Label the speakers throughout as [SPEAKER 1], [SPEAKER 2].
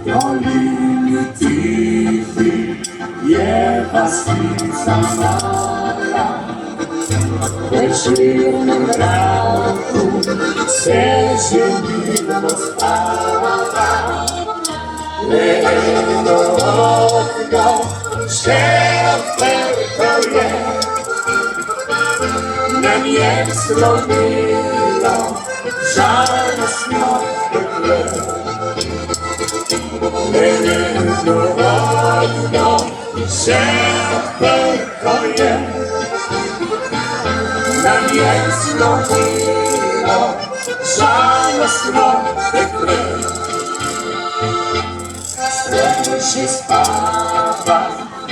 [SPEAKER 1] Dolini tihi jeva stica mala, večernem mraku se želimo spava. Le eno okno še odprto je, na njem slonilo žalostno pogled. Le eno okno še odprto je, na njem slonilo žalostno pogled. Središi spava,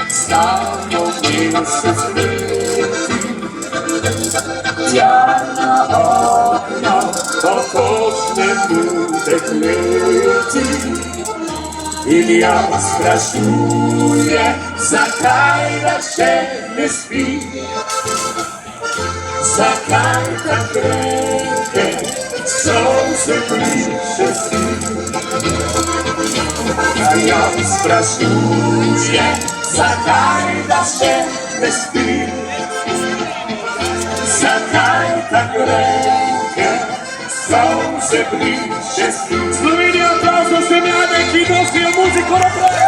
[SPEAKER 1] samo mesec leti, tja na okno pokošne bude kleti. In ja sprašuje, zakaj da še ne spi, zakaj tak krepke sonce bliže spi. Ja sprašuje, zakaj da še ne spi, zakaj tak krepke sonce bliže spi. Slovenija, aplauz za vse mlade, ki nosijo muziko naprej!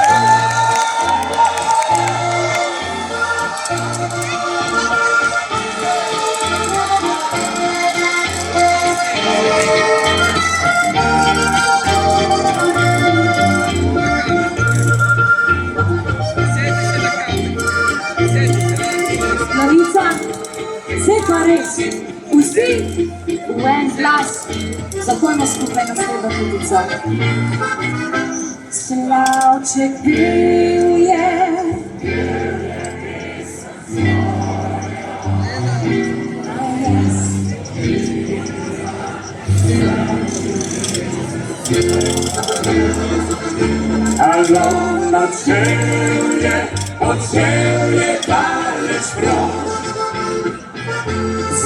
[SPEAKER 2] Planica, vse pa res, vsi v en glas, zapojmo skupaj naslednjo petico. Slavček bil je,
[SPEAKER 1] Alon odšel je daleč proč,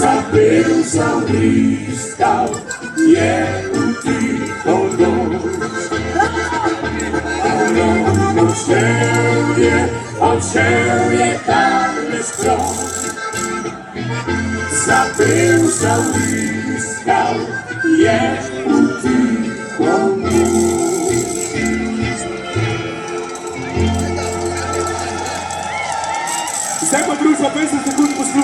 [SPEAKER 1] zapel, zavriskal je v tiho noč. Alon odšel je daleč proč, zapel, zavriskal je v tiho noč. Zdaj pa družba 50 sekund posluša.